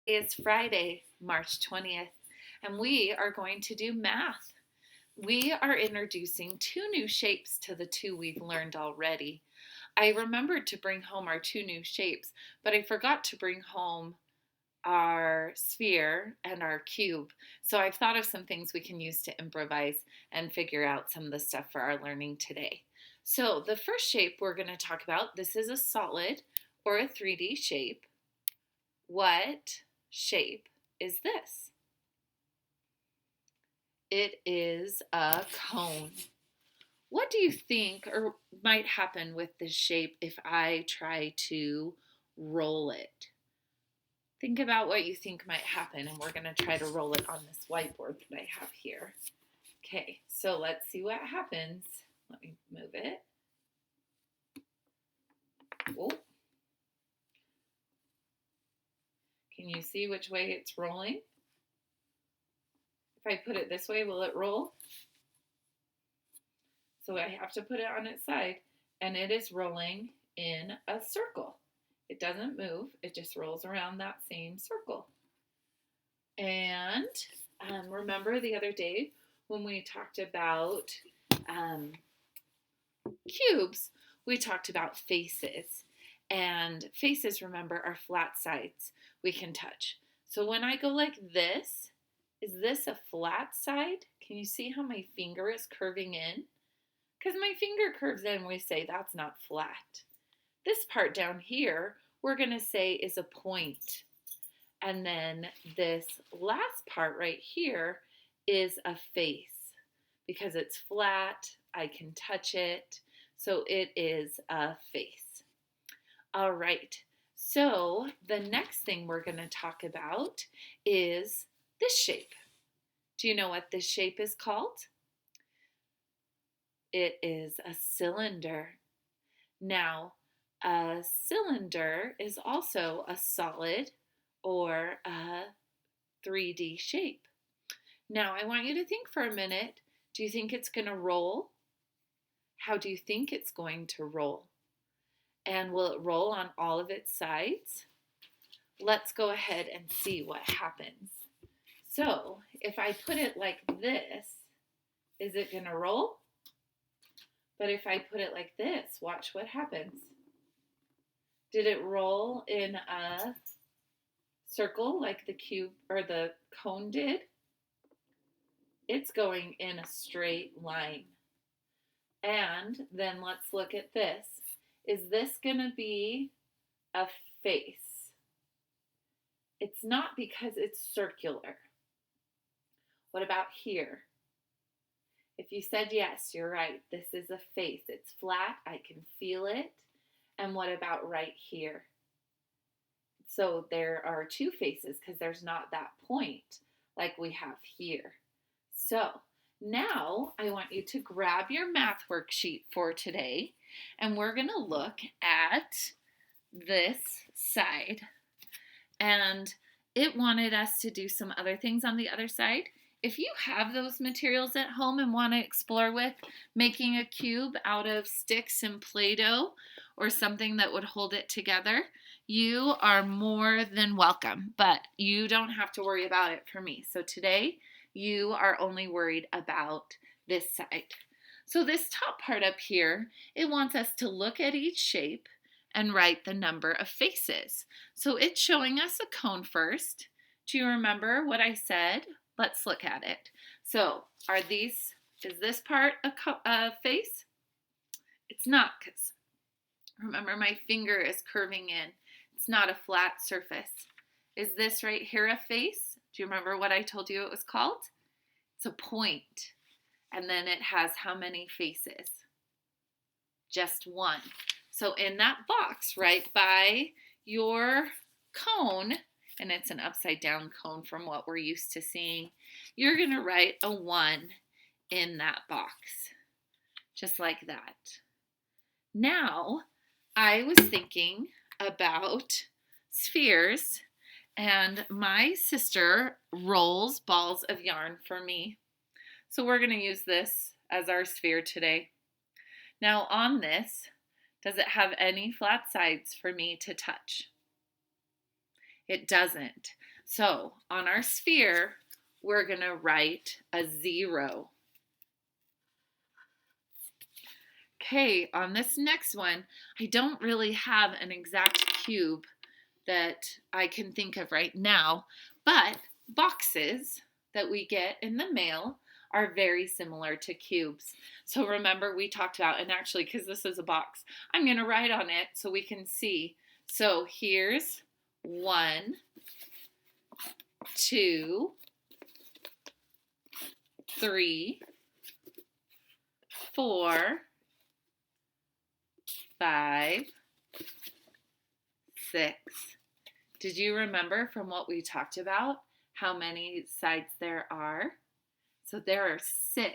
It's Friday, March 20th, and we are going to do math. We are introducing two new shapes to the two we've learned already. I remembered to bring home our two new shapes, but I forgot to bring home our sphere and our cube. So I've thought of some things we can use to improvise and figure out some of the stuff for our learning today. So the first shape we're going to talk about, this is a solid or a 3D shape. What shape is this? It is a cone. What do you think or might happen with this shape if I try to roll it? Think about what you think might happen, and we're going to try to roll it on this whiteboard that I have here. Okay, so let's see what happens. Let me move it. Oh, can you see which way it's rolling? If I put it this way, will it roll? So I have to put it on its side, and it is rolling in a circle. It doesn't move, it just rolls around that same circle. And remember the other day when we talked about um, cubes, we talked about faces. And faces, remember, are flat sides we can touch. So when I go like this, is this a flat side? Can you see how my finger is curving in? Because my finger curves in, we say that's not flat. This part down here, we're going to say is a point. And then this last part right here is a face. Because it's flat, I can touch it. So it is a face. All right. So the next thing we're going to talk about is this shape. Do you know what this shape is called? It is a cylinder. Now, a cylinder is also a solid or a 3D shape. Now, I want you to think for a minute. Do you think it's going to roll? How do you think it's going to roll? And will it roll on all of its sides? Let's go ahead and see what happens. So, if I put it like this, is it going to roll? But if I put it like this, watch what happens. Did it roll in a circle like the cube or the cone did? It's going in a straight line. And then let's look at this. Is this going to be a face? It's not because it's circular. What about here? If you said yes, you're right. This is a face. It's flat. I can feel it. And what about right here? So there are two faces because there's not that point like we have here. So now I want you to grab your math worksheet for today, and we're going to look at this side. And it wanted us to do some other things on the other side. If you have those materials at home and want to explore with making a cube out of sticks and Play-Doh or something that would hold it together, you are more than welcome, but you don't have to worry about it for me. So today, you are only worried about this side. So this top part up here, it wants us to look at each shape and write the number of faces. So it's showing us a cone first. Do you remember what I said? Let's look at it. So is this part a face? It's not, because remember my finger is curving in. It's not a flat surface. Is this right here a face? Do you remember what I told you it was called? It's a point. And then it has how many faces? Just one. So in that box right by your cone, and it's an upside down cone from what we're used to seeing, you're going to write a 1 in that box, just like that. Now, I was thinking about spheres, and my sister rolls balls of yarn for me. So we're going to use this as our sphere today. Now on this, does it have any flat sides for me to touch? It doesn't. So on our sphere, we're going to write a 0. Okay, on this next one, I don't really have an exact cube that I can think of right now, but boxes that we get in the mail are very similar to cubes. So remember we talked about, and actually because this is a box, I'm going to write on it so we can see. So here's 1, 2, 3, 4, 5, 6. Did you remember from what we talked about how many sides there are? So there are 6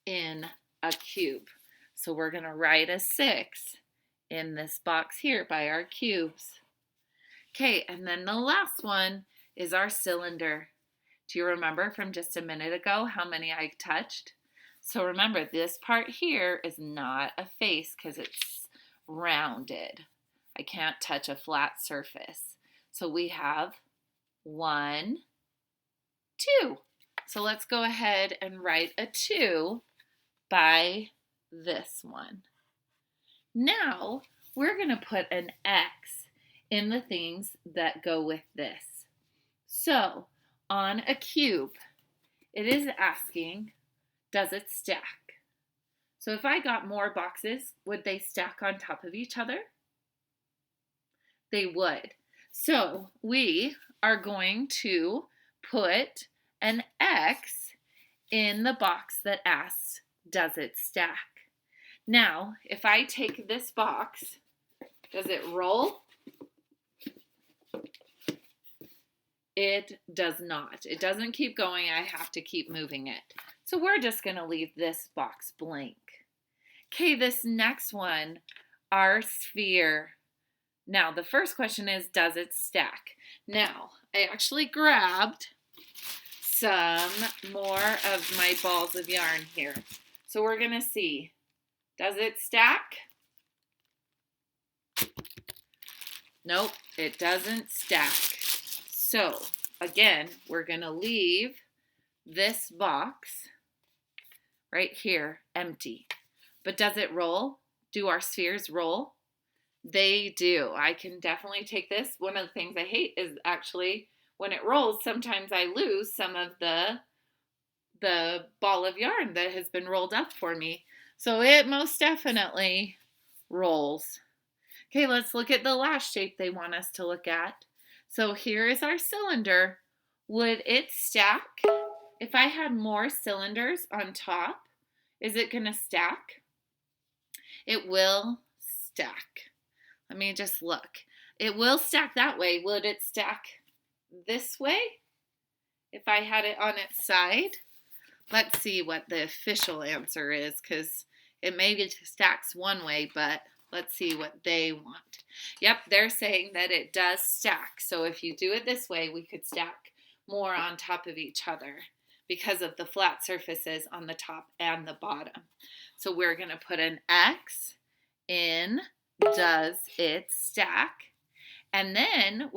in a cube. So we're going to write a 6 in this box here by our cubes. Okay, and then the last one is our cylinder. Do you remember from just a minute ago how many I touched? So remember, this part here is not a face because it's rounded. I can't touch a flat surface. So we have 1, 2. So let's go ahead and write a 2 by this one. Now we're going to put an X in the things that go with this. So on a cube, it is asking, does it stack? So if I got more boxes, would they stack on top of each other? They would. So we are going to put an X in the box that asks, does it stack? Now, if I take this box, does it roll? It does not. It doesn't keep going. I have to keep moving it. So we're just going to leave this box blank. Okay, this next one, our sphere. Now, the first question is, does it stack? Now, I actually grabbed some more of my balls of yarn here. So we're going to see, does it stack? Nope, it doesn't stack. So, again, we're going to leave this box right here empty. But does it roll? Do our spheres roll? They do. I can definitely take this. One of the things I hate is actually when it rolls, sometimes I lose some of the ball of yarn that has been rolled up for me. So it most definitely rolls. Okay, let's look at the last shape they want us to look at. So here is our cylinder. Would it stack? If I had more cylinders on top, is it going to stack? It will stack. Let me just look. It will stack that way. Would it stack this way if I had it on its side? Let's see what the official answer is, because it maybe stacks one way, but let's see what they want. Yep, they're saying that it does stack. So if you do it this way, we could stack more on top of each other because of the flat surfaces on the top and the bottom. So we're going to put an X in does it stack? And then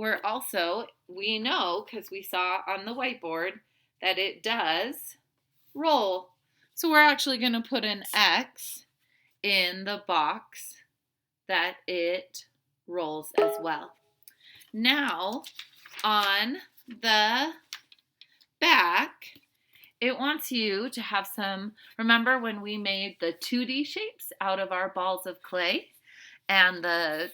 we know because we saw on the whiteboard that it does roll. So we're actually going to put an X in the box that it rolls as well. Now, on the back, it wants you to have some, remember when we made the 2D shapes out of our balls of clay? And the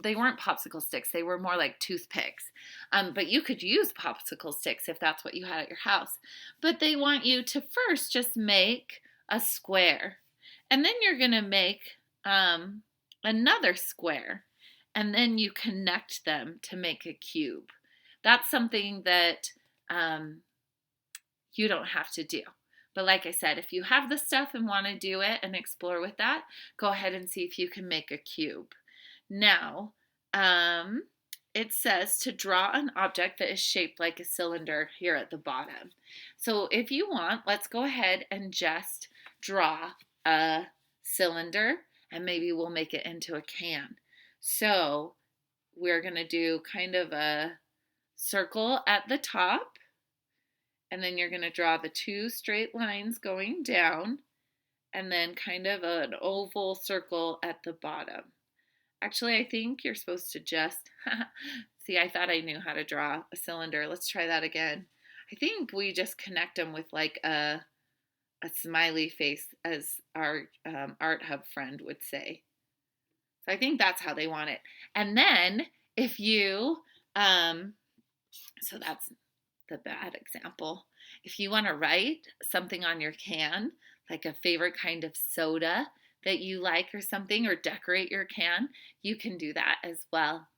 they weren't popsicle sticks, they were more like toothpicks. But you could use popsicle sticks if that's what you had at your house. But they want you to first just make a square. And then you're going to make another square. And then you connect them to make a cube. That's something that you don't have to do. But like I said, if you have the stuff and want to do it and explore with that, go ahead and see if you can make a cube. Now, it says to draw an object that is shaped like a cylinder here at the bottom. So if you want, let's go ahead and just draw a cylinder and maybe we'll make it into a can. So we're going to do kind of a circle at the top, and then you're going to draw the two straight lines going down, and then kind of an oval circle at the bottom. Actually, I think you're supposed to just, see, I thought I knew how to draw a cylinder. Let's try that again. I think we just connect them with like a smiley face, as our Art Hub friend would say. So I think that's how they want it. And then if you, so that's the bad example. If you want to write something on your can, like a favorite kind of soda that you like or something, or decorate your can, you can do that as well.